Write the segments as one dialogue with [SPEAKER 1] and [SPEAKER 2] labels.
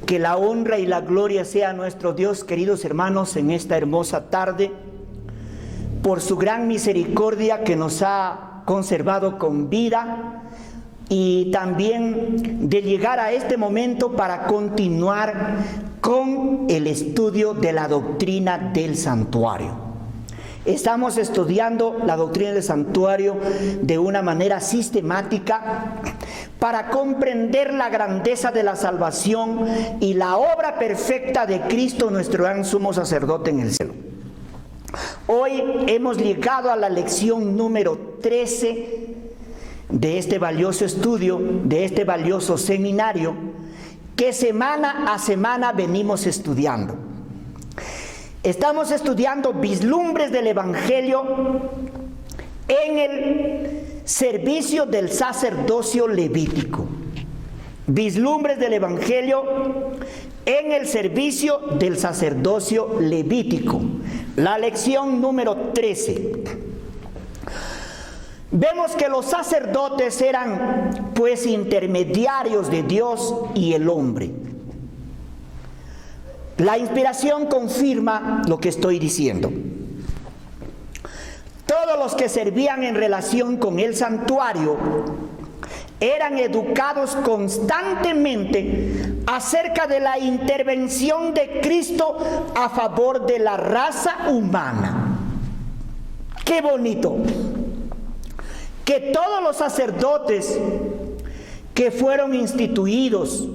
[SPEAKER 1] Que la honra y la gloria sea a nuestro Dios, queridos hermanos, en esta hermosa tarde, por su gran misericordia que nos ha conservado con vida y también de llegar a este momento para continuar con el estudio de la doctrina del santuario. Estamos estudiando la doctrina del santuario de una manera sistemática para comprender la grandeza de la salvación y la obra perfecta de Cristo, nuestro gran sumo sacerdote en el cielo. Hoy hemos llegado a la lección número 13 de este valioso estudio, de este valioso seminario que semana a semana venimos estudiando. Estamos estudiando vislumbres del Evangelio en el servicio del sacerdocio levítico. Vislumbres del Evangelio en el servicio del sacerdocio levítico. La lección número 13. Vemos que los sacerdotes eran pues intermediarios de Dios y el hombre. La inspiración confirma lo que estoy diciendo. Todos los que servían en relación con el santuario eran educados constantemente acerca de la intervención de Cristo a favor de la raza humana. ¡Qué bonito! Que todos los sacerdotes que fueron instituidos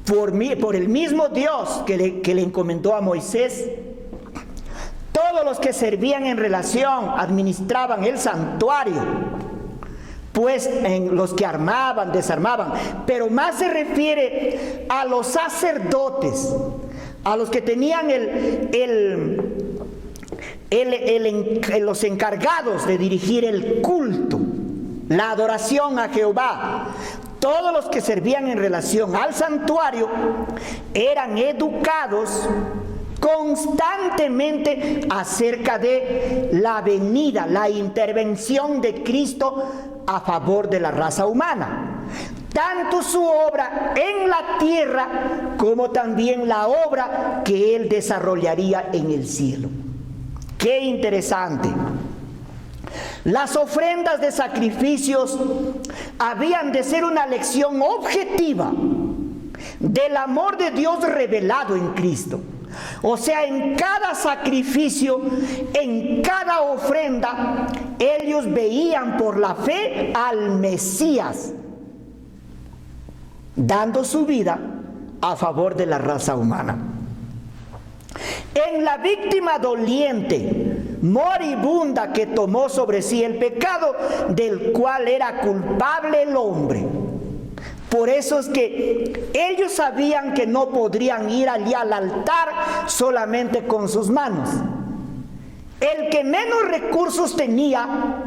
[SPEAKER 1] por el mismo Dios que le encomendó a Moisés, todos los que servían en relación, administraban el santuario, pues en los que armaban, desarmaban, pero más se refiere a los sacerdotes, a los que tenían los encargados de dirigir el culto, la adoración a Jehová. Todos los que servían en relación al santuario eran educados constantemente acerca de la venida, la intervención de Cristo a favor de la raza humana. Tanto su obra en la tierra como también la obra que Él desarrollaría en el cielo. ¡Qué interesante! Las ofrendas de sacrificios habían de ser una lección objetiva del amor de Dios revelado en Cristo. O sea, en cada sacrificio, en cada ofrenda, ellos veían por la fe al Mesías, dando su vida a favor de la raza humana. En la víctima doliente, moribunda, que tomó sobre sí el pecado del cual era culpable el hombre. Por eso es que ellos sabían que no podrían ir allí al altar solamente con sus manos. El que menos recursos tenía,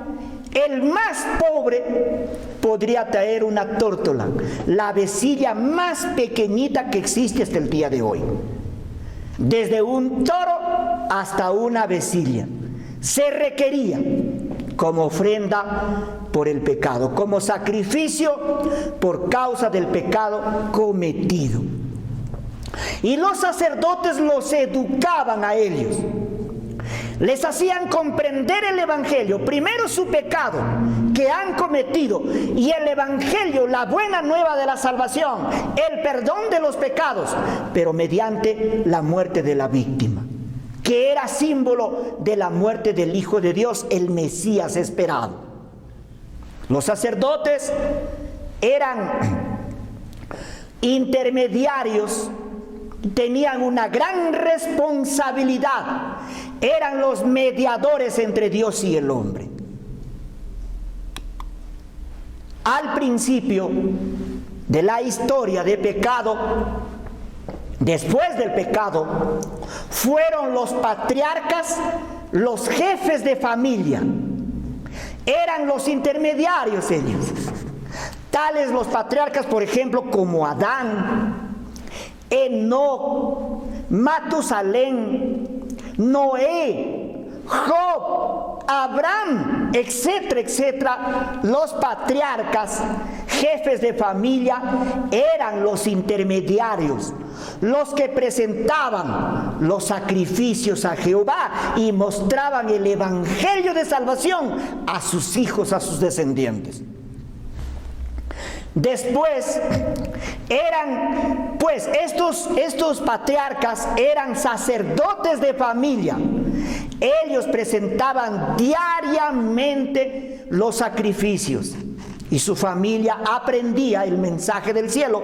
[SPEAKER 1] el más pobre, podría traer una tórtola, la vecilla más pequeñita que existe hasta el día de hoy. Desde un toro hasta una vecilla se requería como ofrenda por el pecado, como sacrificio por causa del pecado cometido. Y los sacerdotes los educaban a ellos, les hacían comprender el Evangelio, primero su pecado que han cometido, y el Evangelio, la buena nueva de la salvación, el perdón de los pecados, pero mediante la muerte de la víctima, que era símbolo de la muerte del Hijo de Dios, el Mesías esperado. Los sacerdotes eran intermediarios, tenían una gran responsabilidad, eran los mediadores entre Dios y el hombre. Al principio de la historia de pecado, después del pecado, fueron los patriarcas, los jefes de familia, eran los intermediarios ellos. Tales los patriarcas, por ejemplo, como Adán, Enoc, Matusalén, Noé, Job, Abraham, etcétera, etcétera. Los patriarcas, jefes de familia eran los intermediarios, los que presentaban los sacrificios a Jehová y mostraban el evangelio de salvación a sus hijos, a sus descendientes. Después pues estos patriarcas eran sacerdotes de familia. Ellos presentaban diariamente los sacrificios y su familia aprendía el mensaje del cielo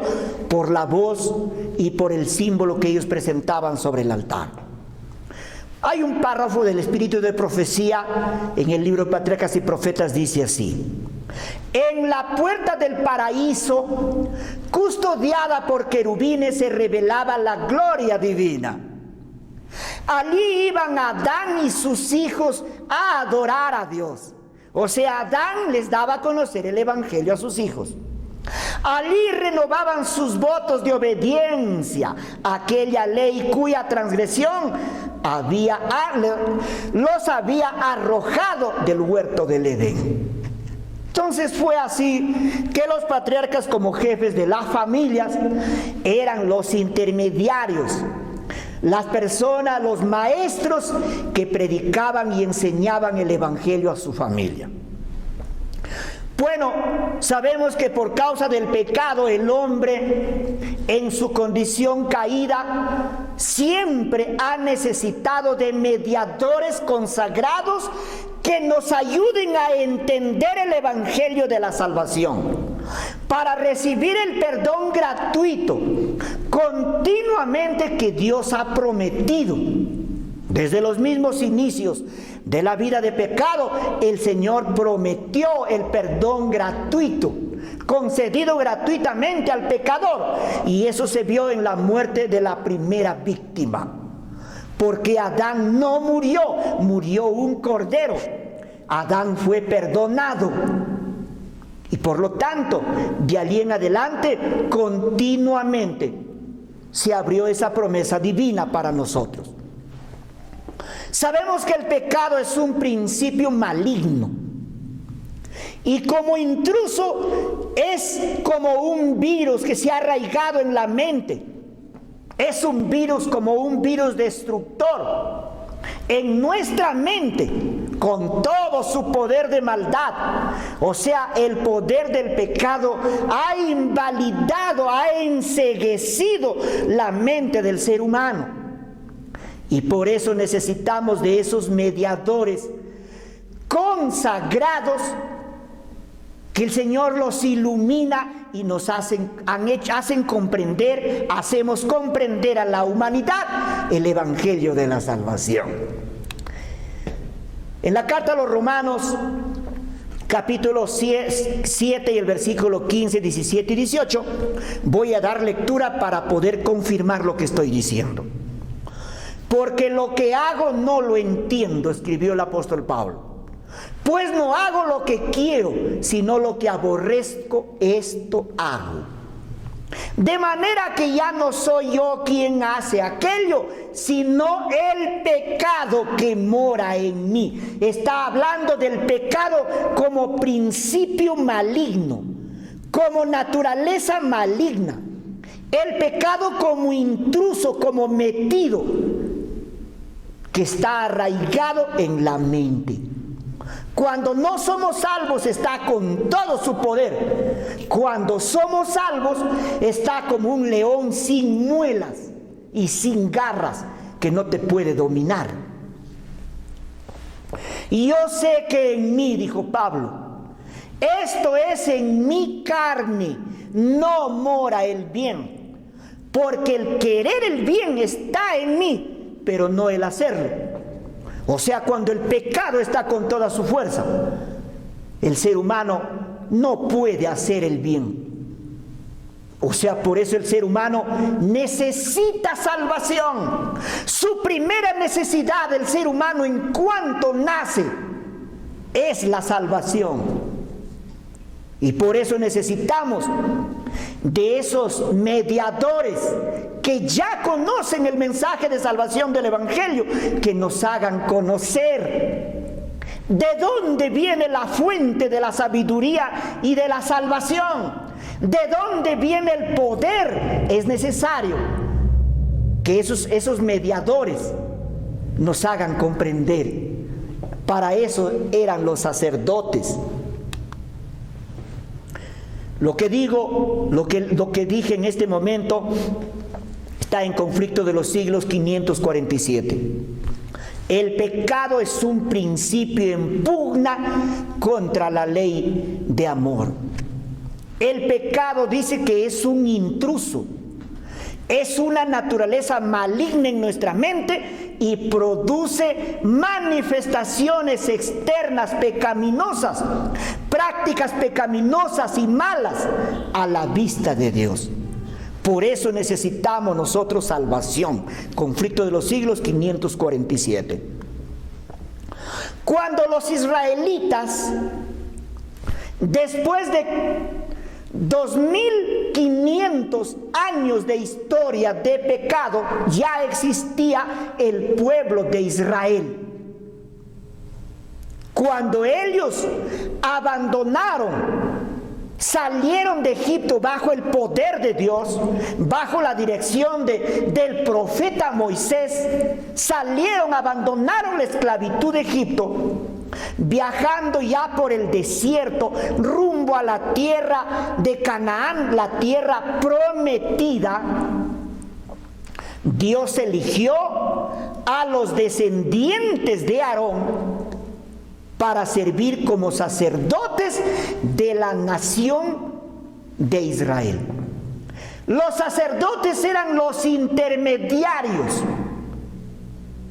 [SPEAKER 1] por la voz y por el símbolo que ellos presentaban sobre el altar. Hay un párrafo del Espíritu de Profecía en el libro Patriarcas y Profetas, dice así: en la puerta del paraíso, custodiada por querubines, se revelaba la gloria divina. Allí iban Adán y sus hijos a adorar a Dios. O sea, Adán les daba a conocer el evangelio a sus hijos. Allí renovaban sus votos de obediencia a aquella ley cuya transgresión los había arrojado del huerto del Edén. Entonces fue así que los patriarcas, como jefes de las familias, eran los intermediarios, las personas, los maestros que predicaban y enseñaban el evangelio a su familia. Bueno, sabemos que por causa del pecado el hombre en su condición caída siempre ha necesitado de mediadores consagrados que nos ayuden a entender el evangelio de la salvación, para recibir el perdón gratuito continuamente que Dios ha prometido. Desde los mismos inicios de la vida de pecado, el Señor prometió el perdón gratuito, concedido gratuitamente al pecador, y eso se vio en la muerte de la primera víctima. Porque Adán no murió, murió un cordero. Adán fue perdonado. Y por lo tanto, de allí en adelante, continuamente se abrió esa promesa divina para nosotros. Sabemos que el pecado es un principio maligno. Y como intruso es como un virus que se ha arraigado en la mente. Es un virus como un virus destructor en nuestra mente, con todo su poder de maldad. O sea, el poder del pecado ha invalidado, ha enceguecido la mente del ser humano. Y por eso necesitamos de esos mediadores consagrados que el Señor los ilumina y nos hacemos comprender a la humanidad el evangelio de la salvación. En la carta a los Romanos, capítulo 7 y el versículo 15, 17 y 18, voy a dar lectura para poder confirmar lo que estoy diciendo. Porque lo que hago no lo entiendo, escribió el apóstol Pablo. Pues no hago lo que quiero, sino lo que aborrezco, esto hago. De manera que ya no soy yo quien hace aquello, sino el pecado que mora en mí. Está hablando del pecado como principio maligno, como naturaleza maligna. El pecado como intruso, como metido, que está arraigado en la mente. Cuando no somos salvos está con todo su poder. Cuando somos salvos está como un león sin muelas y sin garras que no te puede dominar. Y yo sé que en mí, dijo Pablo, esto es en mi carne, no mora el bien. Porque el querer el bien está en mí, pero no el hacerlo. O sea, cuando el pecado está con toda su fuerza, el ser humano no puede hacer el bien. O sea, por eso el ser humano necesita salvación. Su primera necesidad del ser humano en cuanto nace es la salvación. Y por eso necesitamos de esos mediadores que ya conocen el mensaje de salvación del evangelio, que nos hagan conocer de dónde viene la fuente de la sabiduría y de la salvación. ¿De dónde viene el poder? Es necesario que esos mediadores nos hagan comprender. Para eso eran los sacerdotes. Lo que dije en este momento está en conflicto de los siglos 547. El pecado es un principio en pugna contra la ley de amor. El pecado dice que es un intruso, es una naturaleza maligna en nuestra mente y produce manifestaciones externas pecaminosas, prácticas pecaminosas y malas a la vista de Dios. Por eso necesitamos nosotros salvación. Conflicto de los siglos 547. Cuando los israelitas, después de 2500 años de historia de pecado, ya existía el pueblo de Israel. Cuando ellos abandonaron, salieron de Egipto bajo el poder de Dios, bajo la dirección del profeta Moisés, abandonaron la esclavitud de Egipto, viajando ya por el desierto rumbo a la tierra de Canaán, la tierra prometida. Dios eligió a los descendientes de Aarón para servir como sacerdotes de la nación de Israel. Los sacerdotes eran los intermediarios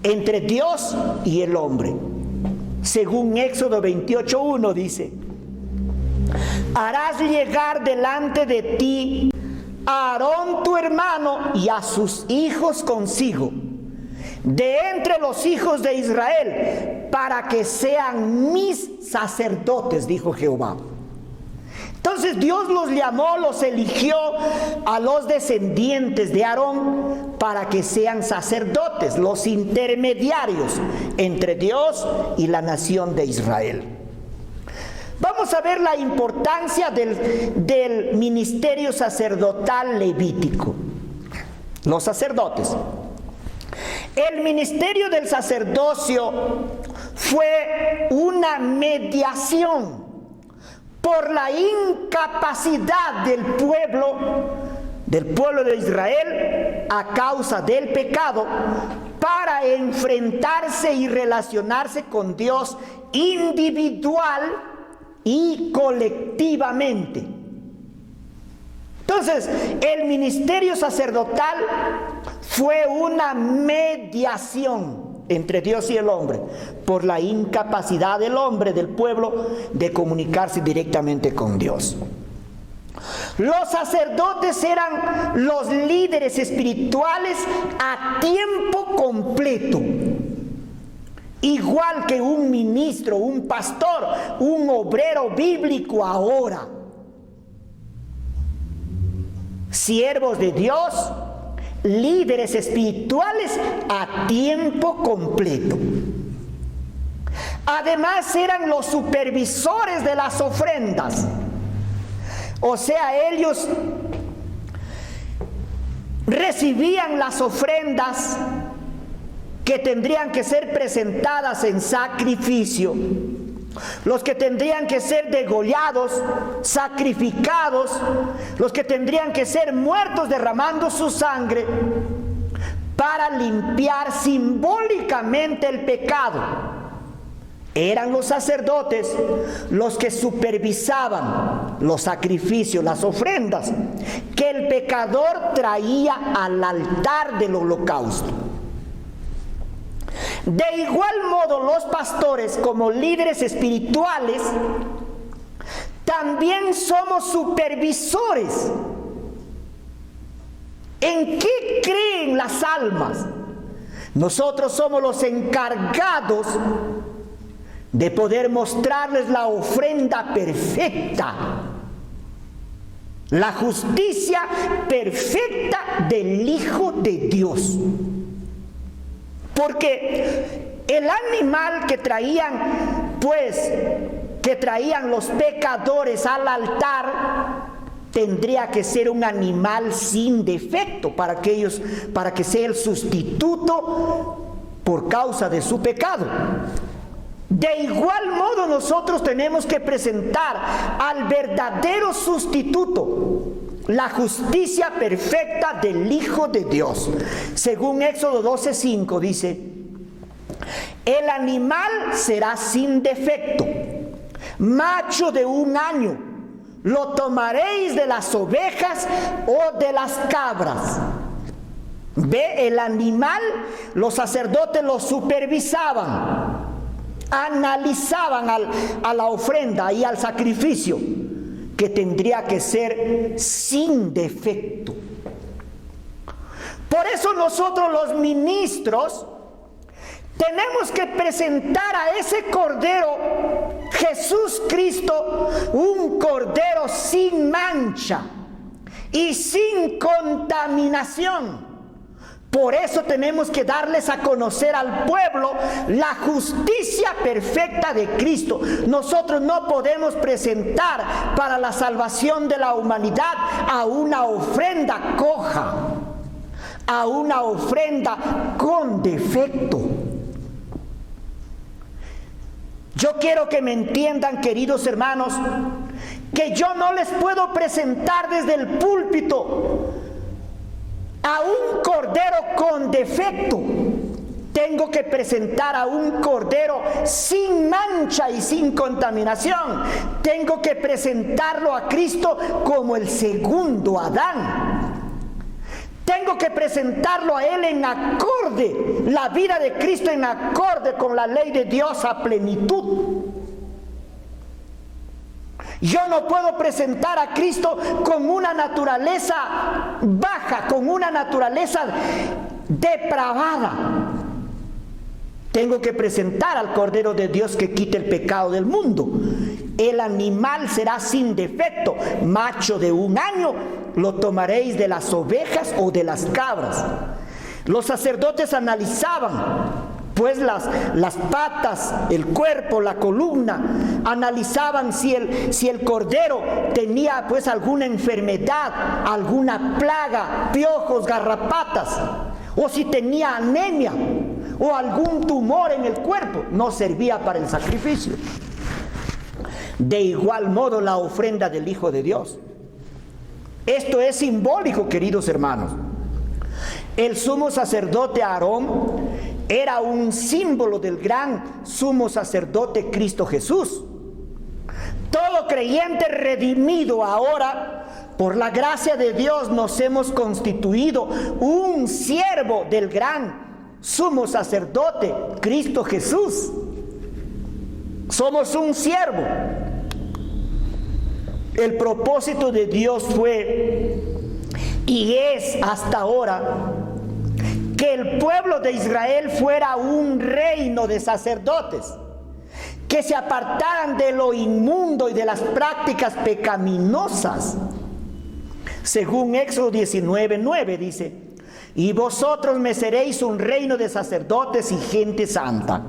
[SPEAKER 1] entre Dios y el hombre. Según Éxodo 28:1 dice: harás llegar delante de ti a Aarón tu hermano y a sus hijos consigo, de entre los hijos de Israel, para que sean mis sacerdotes, dijo Jehová. Entonces Dios los llamó, los eligió a los descendientes de Aarón para que sean sacerdotes, los intermediarios entre Dios y la nación de Israel. Vamos a ver la importancia del ministerio sacerdotal levítico. Los sacerdotes. El ministerio del sacerdocio fue una mediación por la incapacidad del pueblo de Israel a causa del pecado para enfrentarse y relacionarse con Dios individual y colectivamente. Entonces, el ministerio sacerdotal fue una mediación entre Dios y el hombre por la incapacidad del hombre, del pueblo, de comunicarse directamente con Dios. Los sacerdotes eran los líderes espirituales a tiempo completo, igual que un ministro, un pastor, un obrero bíblico ahora. Siervos de Dios, líderes espirituales a tiempo completo. Además eran los supervisores de las ofrendas. O sea, ellos recibían las ofrendas que tendrían que ser presentadas en sacrificio, los que tendrían que ser degollados, sacrificados, los que tendrían que ser muertos derramando su sangre para limpiar simbólicamente el pecado. Eran los sacerdotes los que supervisaban los sacrificios, las ofrendas que el pecador traía al altar del holocausto. De igual modo, los pastores, como líderes espirituales, también somos supervisores. ¿En qué creen las almas? Nosotros somos los encargados de poder mostrarles la ofrenda perfecta, la justicia perfecta del Hijo de Dios. Porque el animal que traían los pecadores al altar tendría que ser un animal sin defecto para que sea el sustituto por causa de su pecado. De igual modo nosotros tenemos que presentar al verdadero sustituto, la justicia perfecta del Hijo de Dios. Según Éxodo 12:5 dice: el animal será sin defecto, macho de 1 año, lo tomaréis de las ovejas o de las cabras. Ve, el animal, los sacerdotes lo supervisaban, analizaban a la ofrenda y al sacrificio, que tendría que ser sin defecto. Por eso nosotros los ministros tenemos que presentar a ese Cordero, Jesús Cristo, un Cordero sin mancha y sin contaminación. Por eso tenemos que darles a conocer al pueblo la justicia perfecta de Cristo. Nosotros no podemos presentar para la salvación de la humanidad a una ofrenda coja, a una ofrenda con defecto. Yo quiero que me entiendan, queridos hermanos, que yo no les puedo presentar desde el púlpito a un cordero con defecto. Tengo que presentar a un cordero sin mancha y sin contaminación. Tengo que presentarlo a Cristo como el segundo Adán. Tengo que presentarlo a Él en acorde, la vida de Cristo en acorde con la ley de Dios a plenitud. Yo no puedo presentar a Cristo con una naturaleza baja, con una naturaleza depravada. Tengo que presentar al Cordero de Dios que quite el pecado del mundo. El animal será sin defecto, macho de 1 año, lo tomaréis de las ovejas o de las cabras. Los sacerdotes analizaban pues las patas, el cuerpo, la columna, analizaban si el cordero tenía pues alguna enfermedad, alguna plaga, piojos, garrapatas, o si tenía anemia o algún tumor en el cuerpo. No servía para el sacrificio. De igual modo la ofrenda del Hijo de Dios. Esto es simbólico, queridos hermanos. El sumo sacerdote Aarón era un símbolo del gran sumo sacerdote Cristo Jesús. Todo creyente redimido ahora, por la gracia de Dios, nos hemos constituido un siervo del gran sumo sacerdote Cristo Jesús. Somos un siervo. El propósito de Dios fue y es hasta ahora que el pueblo de Israel fuera un reino de sacerdotes, que se apartaran de lo inmundo y de las prácticas pecaminosas. Según Éxodo 19:9 dice: y vosotros me seréis un reino de sacerdotes y gente santa.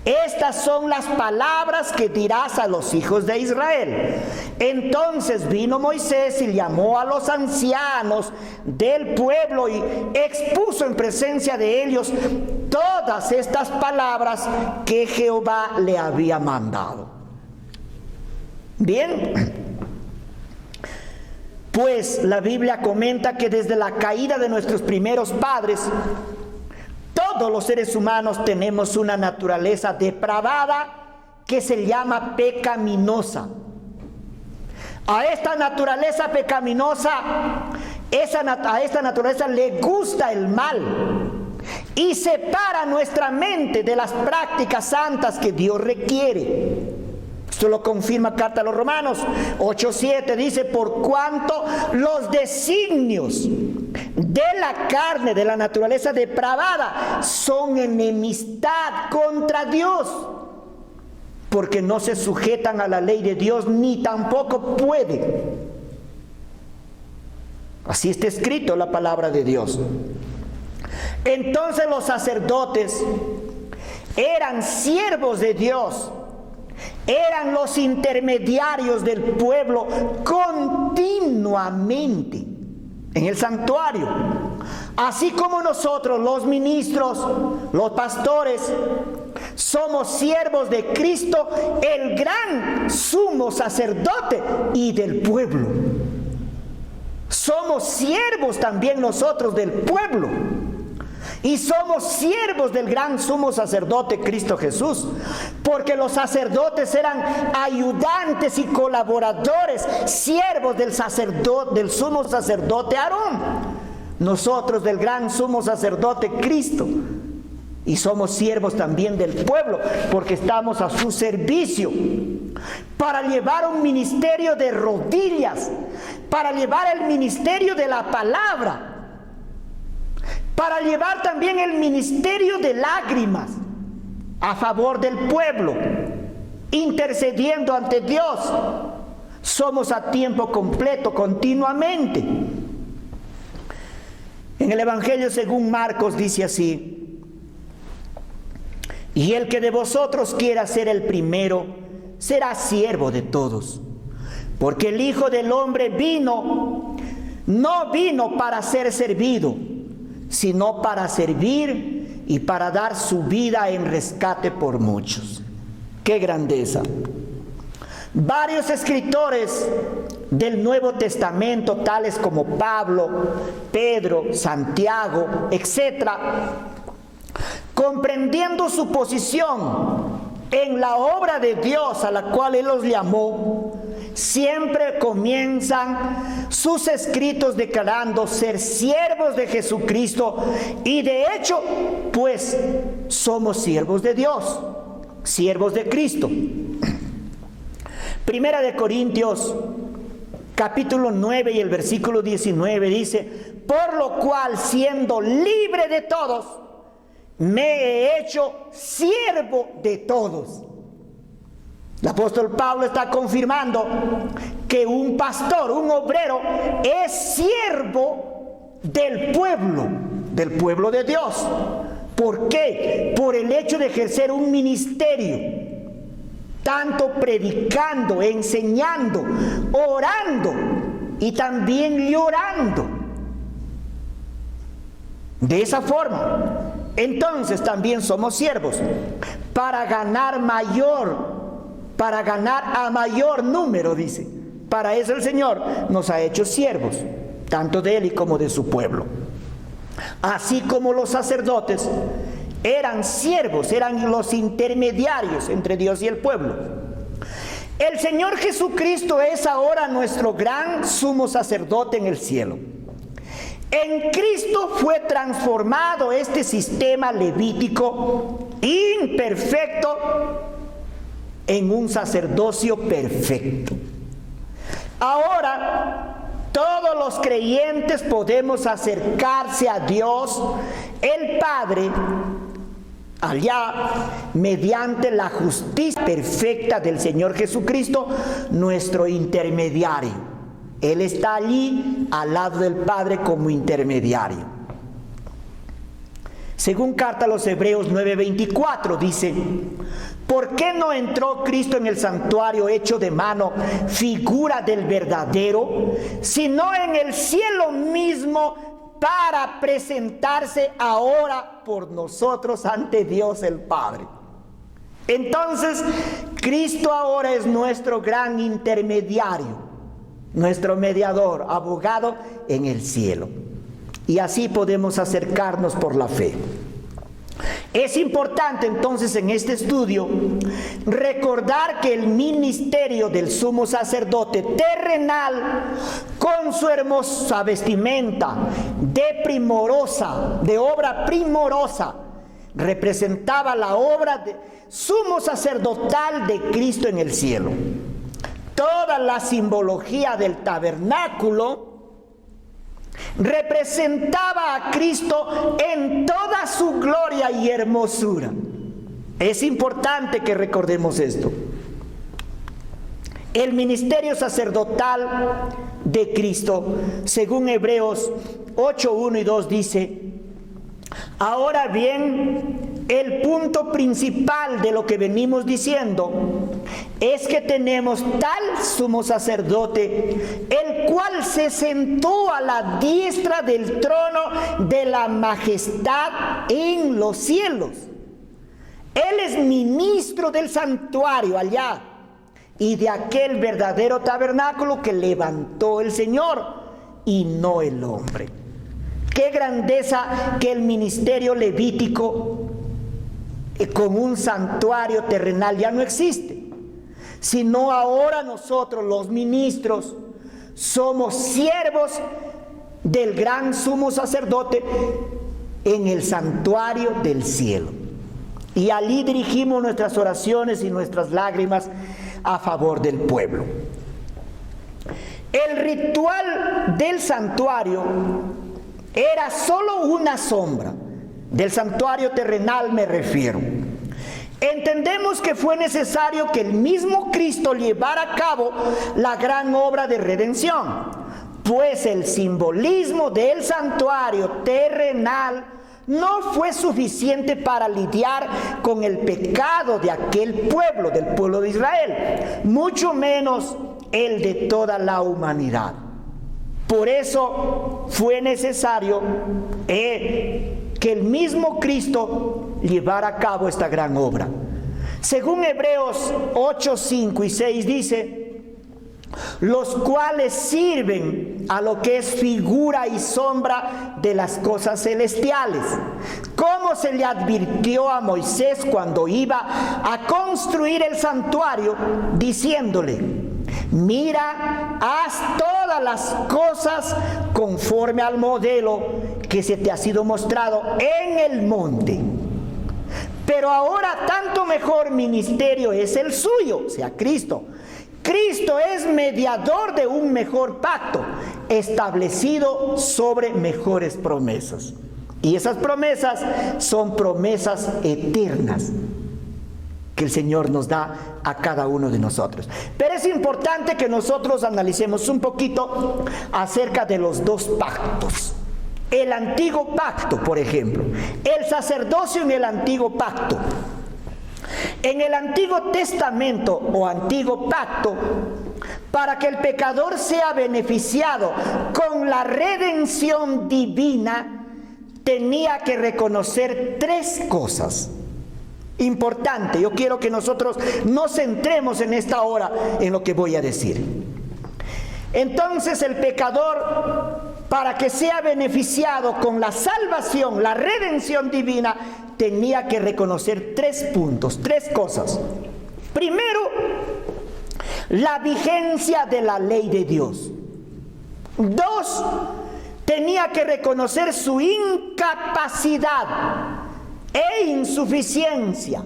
[SPEAKER 1] Estas son las palabras que dirás a los hijos de Israel. Entonces vino Moisés y llamó a los ancianos del pueblo y expuso en presencia de ellos todas estas palabras que Jehová le había mandado. Bien, pues la Biblia comenta que desde la caída de nuestros primeros padres, todos los seres humanos tenemos una naturaleza depravada que se llama pecaminosa. A esta naturaleza pecaminosa, a esta naturaleza le gusta el mal y separa nuestra mente de las prácticas santas que Dios requiere. Esto lo confirma Carta a los Romanos 8:7, dice: por cuanto los designios de la carne, de la naturaleza depravada, son enemistad contra Dios, porque no se sujetan a la ley de Dios, ni tampoco pueden. Así está escrito la palabra de Dios. Entonces los sacerdotes eran siervos de Dios, eran los intermediarios del pueblo continuamente en el santuario. Así como nosotros, los ministros, los pastores, somos siervos de Cristo, el gran sumo sacerdote y del pueblo. Somos siervos también nosotros del pueblo. Y somos siervos del gran sumo sacerdote Cristo Jesús, porque los sacerdotes eran ayudantes y colaboradores, siervos del sumo sacerdote Aarón. Nosotros del gran sumo sacerdote Cristo. Y somos siervos también del pueblo, porque estamos a su servicio, para llevar un ministerio de rodillas, para llevar el ministerio de la palabra, para llevar también el ministerio de lágrimas a favor del pueblo, intercediendo ante Dios. Somos a tiempo completo, continuamente. En el Evangelio según Marcos dice así: y el que de vosotros quiera ser el primero, será siervo de todos. Porque el Hijo del Hombre no vino para ser servido, sino para servir y para dar su vida en rescate por muchos. ¡Qué grandeza! Varios escritores del Nuevo Testamento, tales como Pablo, Pedro, Santiago, etc., comprendiendo su posición en la obra de Dios a la cual Él los llamó, siempre comienzan sus escritos declarando ser siervos de Jesucristo, y de hecho, pues, somos siervos de Dios, siervos de Cristo. Primera de Corintios, capítulo 9 y el versículo 19 dice: por lo cual, siendo libre de todos, me he hecho siervo de todos. El apóstol Pablo está confirmando que un pastor, un obrero, es siervo del pueblo de Dios. ¿Por qué? Por el hecho de ejercer un ministerio, tanto predicando, enseñando, orando y también llorando. De esa forma, entonces también somos siervos para ganar a mayor número, dice. Para eso el Señor nos ha hecho siervos, tanto de Él y como de su pueblo. Así como los sacerdotes eran siervos, eran los intermediarios entre Dios y el pueblo. El Señor Jesucristo es ahora nuestro gran sumo sacerdote en el cielo. En Cristo fue transformado este sistema levítico imperfecto en un sacerdocio perfecto. Ahora, todos los creyentes podemos acercarse a Dios, el Padre, allá, mediante la justicia perfecta del Señor Jesucristo, nuestro intermediario. Él está allí al lado del Padre como intermediario. Según carta a los Hebreos 9:24 dice: ¿por qué no entró Cristo en el santuario hecho de mano, figura del verdadero, sino en el cielo mismo, para presentarse ahora por nosotros ante Dios el Padre? Entonces, Cristo ahora es nuestro gran intermediario, nuestro mediador, abogado en el cielo. Y así podemos acercarnos por la fe. Es importante entonces en este estudio recordar que el ministerio del sumo sacerdote terrenal, con su hermosa vestimenta de obra primorosa, representaba la obra de sumo sacerdotal de Cristo en el cielo. Toda la simbología del tabernáculo representaba a Cristo en toda su gloria y hermosura. Es importante que recordemos esto. El ministerio sacerdotal de Cristo, según Hebreos 8:1 y 2 dice: ahora bien, el punto principal de lo que venimos diciendo es que tenemos tal sumo sacerdote, el cual se sentó a la diestra del trono de la majestad en los cielos. Él es ministro del santuario allá y de aquel verdadero tabernáculo que levantó el Señor y no el hombre. Qué grandeza que el ministerio levítico con un santuario terrenal ya no existe, sino ahora nosotros los ministros somos siervos del gran sumo sacerdote en el santuario del cielo. Y allí dirigimos nuestras oraciones y nuestras lágrimas a favor del pueblo. El ritual del santuario era solo una sombra. Del santuario terrenal me refiero. Entendemos que fue necesario que el mismo Cristo llevara a cabo la gran obra de redención, pues el simbolismo del santuario terrenal no fue suficiente para lidiar con el pecado de aquel pueblo, del pueblo de Israel, mucho menos el de toda la humanidad. Por eso fue necesario que el mismo Cristo llevara a cabo esta gran obra. Según Hebreos 8, 5 y 6 dice: los cuales sirven a lo que es figura y sombra de las cosas celestiales, como se le advirtió a Moisés cuando iba a construir el santuario, diciéndole: mira, haz todas las cosas conforme al modelo que se te ha sido mostrado en el monte. Pero ahora tanto mejor ministerio es el suyo, o sea, Cristo. Cristo es mediador de un mejor pacto, establecido sobre mejores promesas. Y esas promesas son promesas eternas que el Señor nos da a cada uno de nosotros. Pero es importante que nosotros analicemos un poquito acerca de los dos pactos. El antiguo pacto, por ejemplo, el sacerdocio en el antiguo pacto. En el Antiguo Testamento o Antiguo Pacto, para que el pecador sea beneficiado con la redención divina, tenía que reconocer tres cosas. Importante, yo quiero que nosotros nos centremos en esta hora en lo que voy a decir. Entonces el pecador, para que sea beneficiado con la salvación, la redención divina, tenía que reconocer tres puntos, tres cosas. Primero, la vigencia de la ley de Dios. Dos, tenía que reconocer su incapacidad e insuficiencia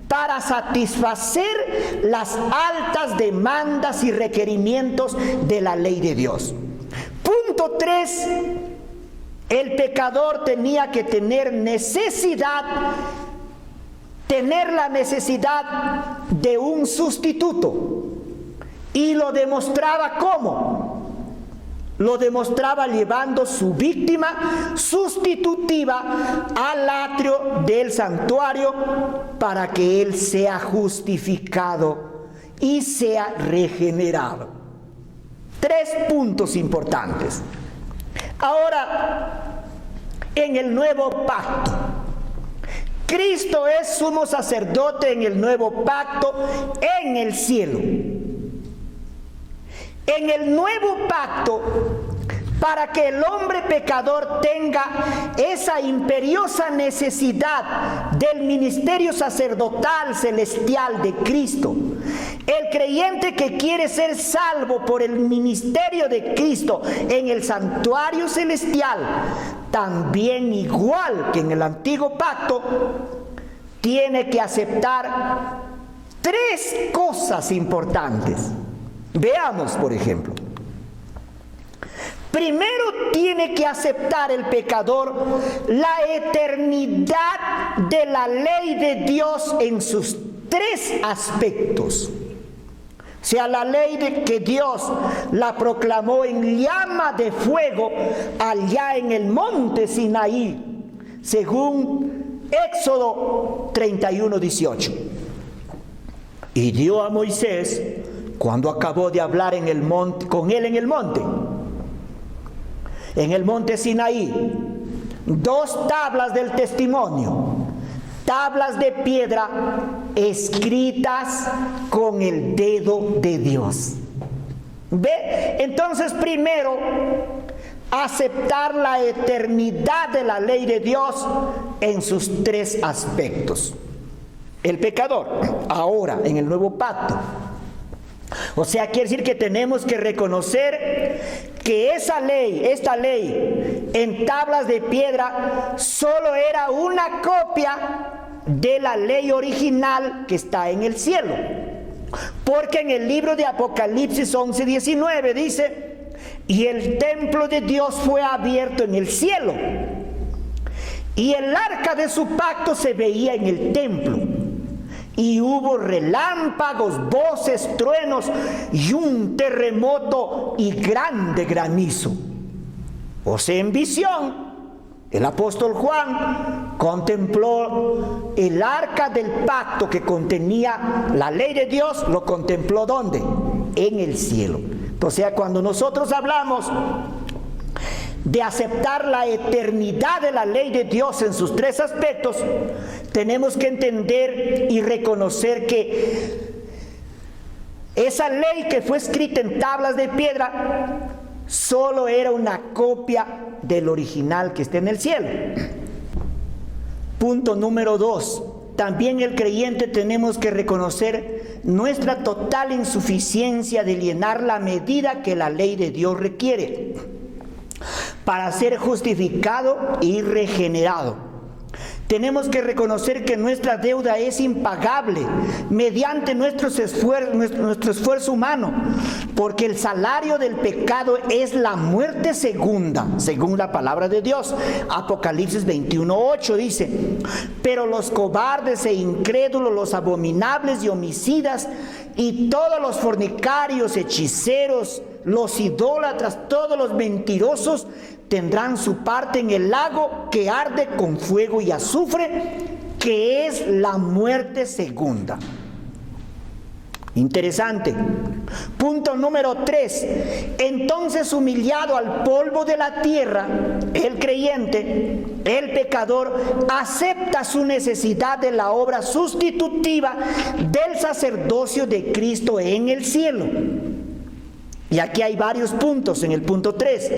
[SPEAKER 1] para satisfacer las altas demandas y requerimientos de la ley de Dios. Punto 3, el pecador tenía que tener la necesidad de un sustituto. Y lo demostraba ¿cómo? Lo demostraba llevando su víctima sustitutiva al atrio del santuario para que él sea justificado y sea regenerado. Tres puntos importantes. Ahora, en el nuevo pacto, Cristo es sumo sacerdote en el nuevo pacto en el cielo. En el nuevo pacto, para que el hombre pecador tenga esa imperiosa necesidad del ministerio sacerdotal celestial de Cristo, el creyente que quiere ser salvo por el ministerio de Cristo en el santuario celestial, también igual que en el antiguo pacto, tiene que aceptar tres cosas importantes. Veamos, por ejemplo. Primero tiene que aceptar el pecador la eternidad de la ley de Dios en sus tres aspectos. O sea, la ley de que Dios la proclamó en llama de fuego allá en el monte Sinaí, según Éxodo 31:18. y dio a Moisés, cuando acabó de hablar en el monte, con él en el monte Sinaí, 2 tablas del testimonio, tablas de piedra escritas con el dedo de Dios. ¿Ve? Entonces, primero, aceptar la eternidad de la ley de Dios en sus 3 aspectos. El pecador, ahora en el nuevo pacto. O sea, quiere decir que tenemos que reconocer que esta ley en tablas de piedra solo era una copia de la ley original que está en el cielo. Porque en el libro de Apocalipsis 11:19 dice: y el templo de Dios fue abierto en el cielo, y el arca de su pacto se veía en el templo. Y hubo relámpagos, voces, truenos y un terremoto y grande granizo. O sea, en visión, el apóstol Juan contempló el arca del pacto que contenía la ley de Dios. ¿Lo contempló dónde? En el cielo. O sea, cuando nosotros hablamos de aceptar la eternidad de la ley de Dios en sus 3 aspectos, tenemos que entender y reconocer que esa ley que fue escrita en tablas de piedra solo era una copia del original que está en el cielo. Punto número 2. También el creyente tenemos que reconocer nuestra total insuficiencia de llenar la medida que la ley de Dios requiere para ser justificado y regenerado. Tenemos que reconocer que nuestra deuda es impagable mediante nuestro esfuerzo humano, porque el salario del pecado es la muerte segunda, según la palabra de Dios. Apocalipsis 21:8 dice: pero los cobardes e incrédulos, los abominables y homicidas, y todos los fornicarios, hechiceros, los idólatras, todos los mentirosos, tendrán su parte en el lago que arde con fuego y azufre, que es la muerte segunda. Interesante. Punto número 3. Entonces, humillado al polvo de la tierra, el creyente, el pecador, acepta su necesidad de la obra sustitutiva del sacerdocio de Cristo en el cielo. Y aquí hay varios puntos en el punto 3.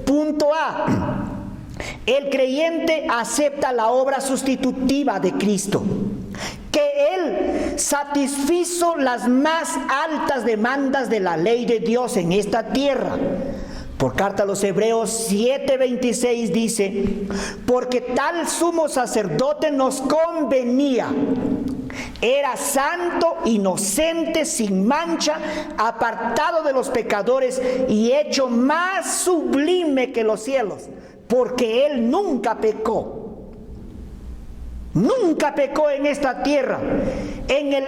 [SPEAKER 1] Punto A. El creyente acepta la obra sustitutiva de Cristo, que Él satisfizo las más altas demandas de la ley de Dios en esta tierra. Por carta a los Hebreos 7:26 dice: porque tal sumo sacerdote nos convenía. Era santo, inocente, sin mancha, apartado de los pecadores y hecho más sublime que los cielos, porque Él nunca pecó. Nunca pecó en esta tierra,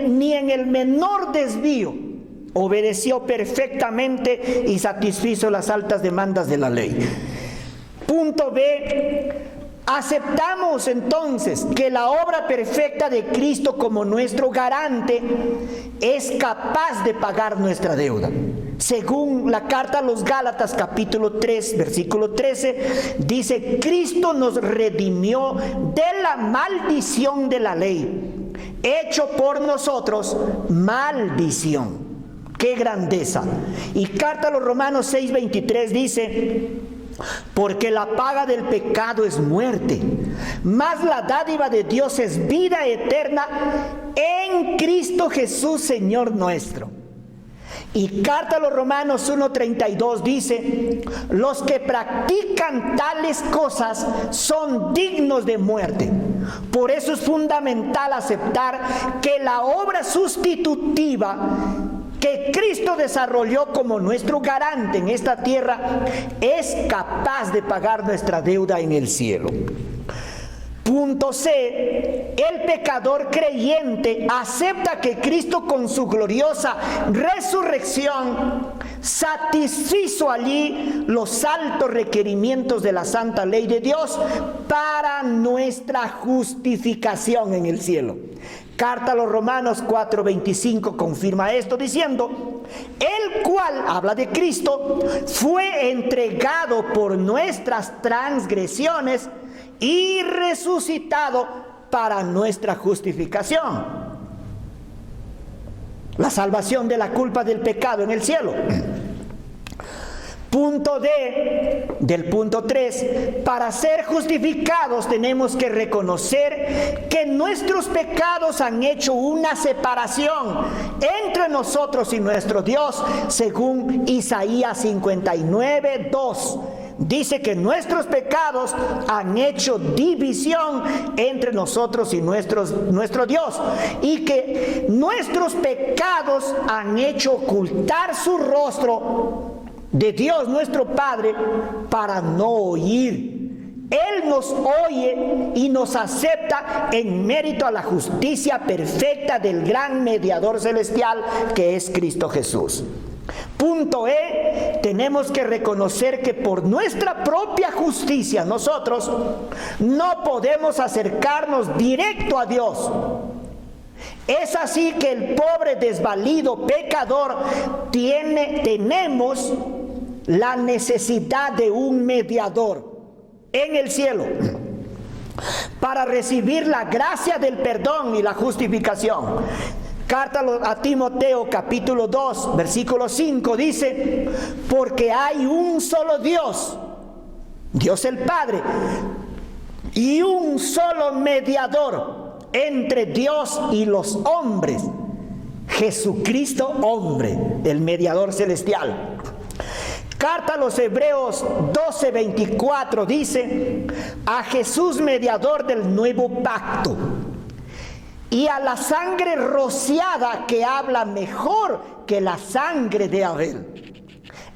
[SPEAKER 1] ni en el menor desvío. Obedeció perfectamente y satisfizo las altas demandas de la ley. Punto B. Aceptamos entonces que la obra perfecta de Cristo como nuestro garante es capaz de pagar nuestra deuda. Según la carta a los Gálatas capítulo 3 versículo 13, dice: Cristo nos redimió de la maldición de la ley, hecho por nosotros maldición. ¡Qué grandeza! Y carta a los Romanos 6:23 dice: porque la paga del pecado es muerte, mas la dádiva de Dios es vida eterna en Cristo Jesús, Señor nuestro. Y carta a los Romanos 1:32 dice: los que practican tales cosas son dignos de muerte. Por eso es fundamental aceptar que la obra sustitutiva que Cristo desarrolló como nuestro garante en esta tierra es capaz de pagar nuestra deuda en el cielo. Punto C. El pecador creyente acepta que Cristo, con su gloriosa resurrección, satisfizo allí los altos requerimientos de la santa ley de Dios para nuestra justificación en el cielo. Carta a los Romanos 4:25 confirma esto diciendo: el cual, habla de Cristo, fue entregado por nuestras transgresiones y resucitado para nuestra justificación. La salvación de la culpa del pecado en el cielo. Punto D del punto 3. Para ser justificados tenemos que reconocer que nuestros pecados han hecho una separación entre nosotros y nuestro Dios, según Isaías 59:2. Dice que nuestros pecados han hecho división entre nosotros y nuestro Dios, y que nuestros pecados han hecho ocultar su rostro de Dios nuestro Padre para no oír. Él nos oye y nos acepta en mérito a la justicia perfecta del gran mediador celestial que es Cristo Jesús. Punto E, tenemos que reconocer que por nuestra propia justicia nosotros no podemos acercarnos directo a Dios. Es así que el pobre, desvalido, pecador, tenemos la necesidad de un mediador en el cielo para recibir la gracia del perdón y la justificación. Carta a Timoteo capítulo 2, versículo 5 dice: porque hay un solo Dios, Dios el Padre, y un solo mediador entre Dios y los hombres, Jesucristo hombre, el mediador celestial. Carta a los Hebreos 12:24 dice: a Jesús mediador del nuevo pacto, y a la sangre rociada que habla mejor que la sangre de Abel.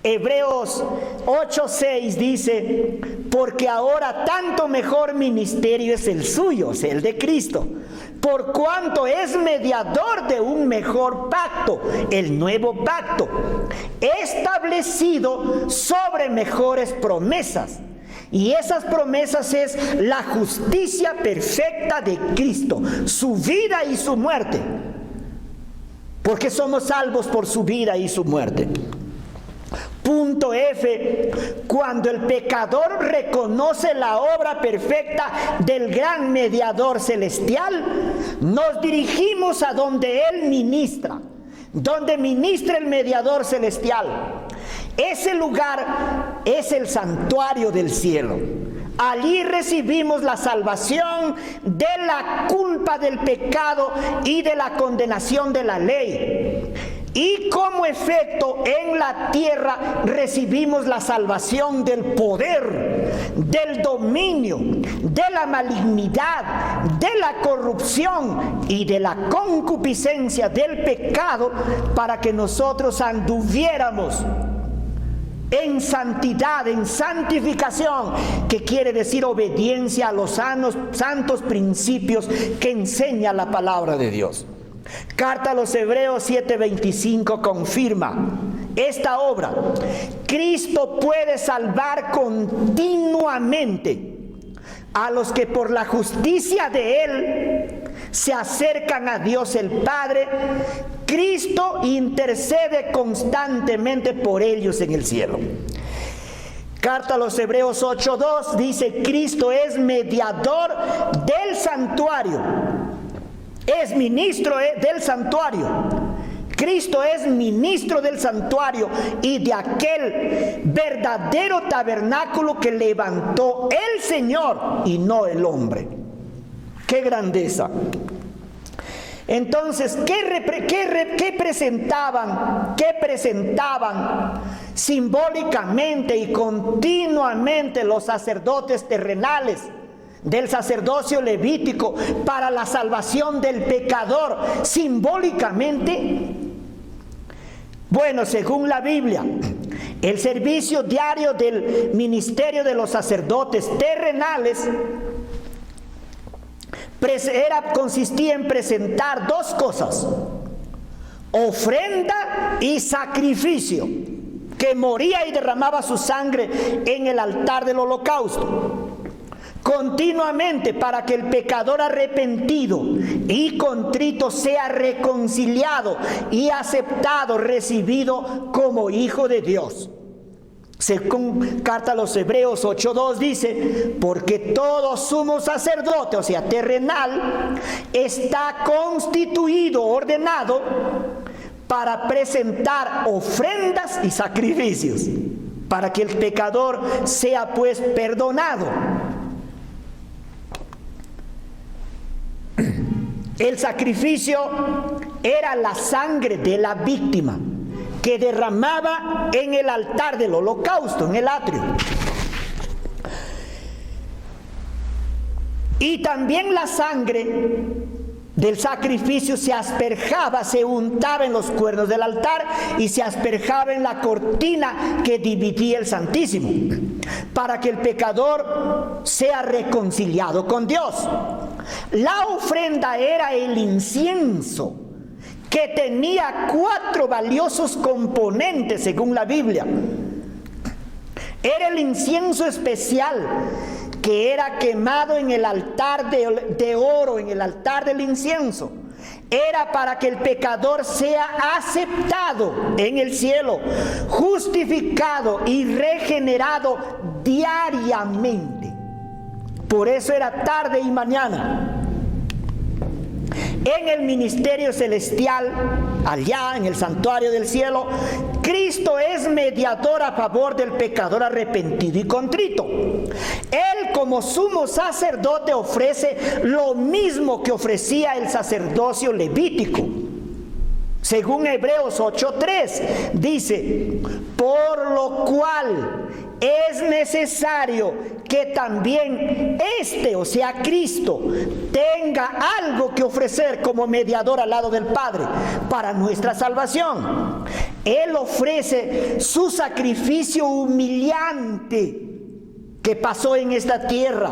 [SPEAKER 1] Hebreos 8:6 dice: porque ahora tanto mejor ministerio es el suyo, es el de Cristo, por cuanto es mediador de un mejor pacto, el nuevo pacto, establecido sobre mejores promesas. Y esas promesas es la justicia perfecta de Cristo, su vida y su muerte, porque somos salvos por su vida y su muerte. Punto F, cuando el pecador reconoce la obra perfecta del gran mediador celestial, nos dirigimos a donde Él ministra, donde ministra el mediador celestial. Ese lugar es el santuario del cielo. Allí recibimos la salvación de la culpa del pecado y de la condenación de la ley. Y como efecto en la tierra recibimos la salvación del poder, del dominio, de la malignidad, de la corrupción y de la concupiscencia del pecado, para que nosotros anduviéramos en santidad, en santificación, que quiere decir obediencia a los santos principios que enseña la palabra de Dios. Carta a los Hebreos 7:25 confirma esta obra. Cristo puede salvar continuamente a los que por la justicia de Él se acercan a Dios el Padre. Cristo intercede constantemente por ellos en el cielo. Carta a los Hebreos 8:2 dice: Cristo es mediador del santuario. Es ministro del santuario. Cristo es ministro del santuario y de aquel verdadero tabernáculo que levantó el Señor y no el hombre. ¡Qué grandeza! Entonces, ¿qué presentaban simbólicamente y continuamente los sacerdotes terrenales del sacerdocio levítico para la salvación del pecador? Simbólicamente, bueno, según la Biblia, el servicio diario del ministerio de los sacerdotes terrenales consistía en presentar dos cosas: ofrenda y sacrificio, que moría y derramaba su sangre en el altar del holocausto. continuamente para que el pecador arrepentido y contrito sea reconciliado y aceptado, recibido como hijo de Dios. Según carta a los Hebreos 8:2 dice, porque todo sumo sacerdote, o sea, terrenal, está constituido, ordenado, para presentar ofrendas y sacrificios, para que el pecador sea pues perdonado. El sacrificio era la sangre de la víctima que derramaba en el altar del holocausto, en el atrio. Y también la sangre del sacrificio se asperjaba, se untaba en los cuernos del altar y se asperjaba en la cortina que dividía el Santísimo, para que el pecador sea reconciliado con Dios. La ofrenda era el incienso, que tenía 4 valiosos componentes según la Biblia. Era el incienso especial que era quemado en el altar de oro, en el altar del incienso. Era para que el pecador sea aceptado en el cielo, justificado y regenerado diariamente. Por eso era tarde y mañana. En el ministerio celestial, allá en el santuario del cielo, Cristo es mediador a favor del pecador arrepentido y contrito. Él, como sumo sacerdote, ofrece lo mismo que ofrecía el sacerdocio levítico. Según Hebreos 8:3 dice, por lo cual es necesario que también o sea Cristo, tenga algo que ofrecer como mediador al lado del Padre para nuestra salvación. Él ofrece su sacrificio humillante que pasó en esta tierra,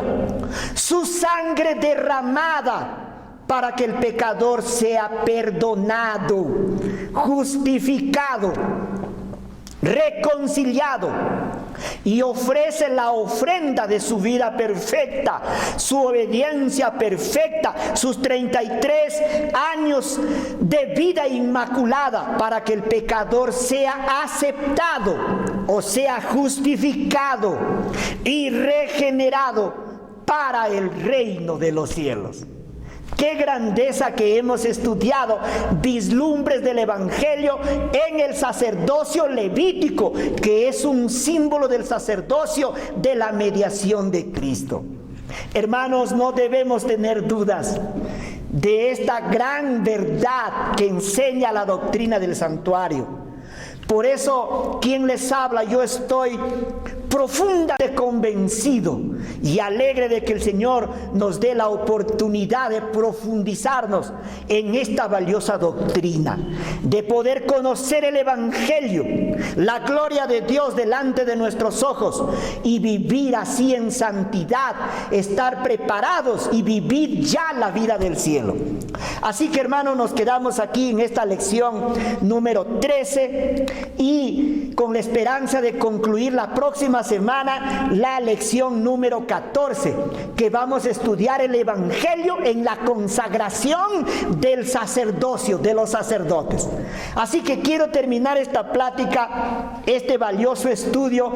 [SPEAKER 1] su sangre derramada para que el pecador sea perdonado, justificado, reconciliado, y ofrece la ofrenda de su vida perfecta, su obediencia perfecta, sus 33 años de vida inmaculada, para que el pecador sea aceptado, o sea justificado y regenerado para el reino de los cielos. Qué grandeza que hemos estudiado vislumbres del Evangelio en el sacerdocio levítico, que es un símbolo del sacerdocio de la mediación de Cristo. Hermanos, no debemos tener dudas de esta gran verdad que enseña la doctrina del santuario. Por eso, quien les habla, yo estoy profundamente convencido y alegre de que el Señor nos dé la oportunidad de profundizarnos en esta valiosa doctrina, de poder conocer el Evangelio, la gloria de Dios delante de nuestros ojos y vivir así en santidad, estar preparados y vivir ya la vida del cielo. Así que, hermanos, nos quedamos aquí en esta lección número 13 y con la esperanza de concluir la próxima semana la lección número 14, que vamos a estudiar el Evangelio en la consagración del sacerdocio, de los sacerdotes. Así que quiero terminar esta plática, este valioso estudio,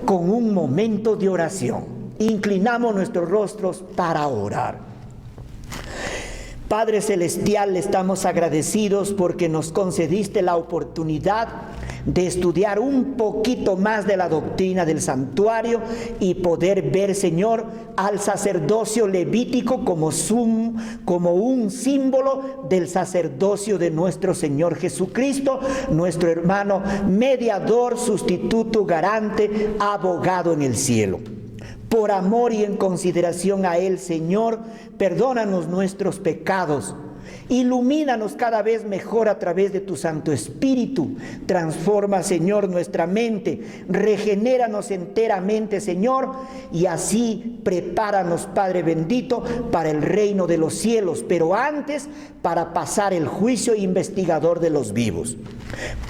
[SPEAKER 1] con un momento de oración. Inclinamos nuestros rostros para orar. Padre Celestial, estamos agradecidos porque nos concediste la oportunidad de estudiar un poquito más de la doctrina del santuario y poder ver, Señor, al sacerdocio levítico como un símbolo del sacerdocio de nuestro Señor Jesucristo, nuestro hermano mediador, sustituto, garante, abogado en el cielo. Por amor y en consideración a Él, Señor, perdónanos nuestros pecados, Ilumínanos cada vez mejor a través de tu Santo Espíritu. Transforma, Señor, nuestra mente. Regenéranos enteramente, Señor, y así prepáranos, Padre bendito, para el reino de los cielos, pero antes para pasar el juicio investigador de los vivos.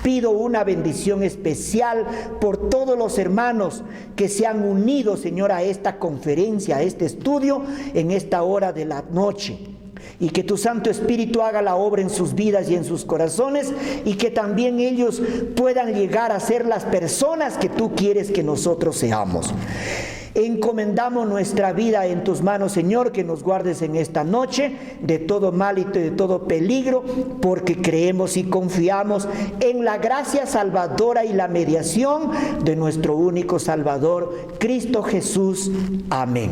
[SPEAKER 1] Pido una bendición especial por todos los hermanos que se han unido, Señor, a esta conferencia, a este estudio, en esta hora de la noche. Y que tu Santo Espíritu haga la obra en sus vidas y en sus corazones, y que también ellos puedan llegar a ser las personas que tú quieres que nosotros seamos. Encomendamos nuestra vida en tus manos, Señor, que nos guardes en esta noche de todo mal y de todo peligro, porque creemos y confiamos en la gracia salvadora y la mediación de nuestro único Salvador, Cristo Jesús. Amén.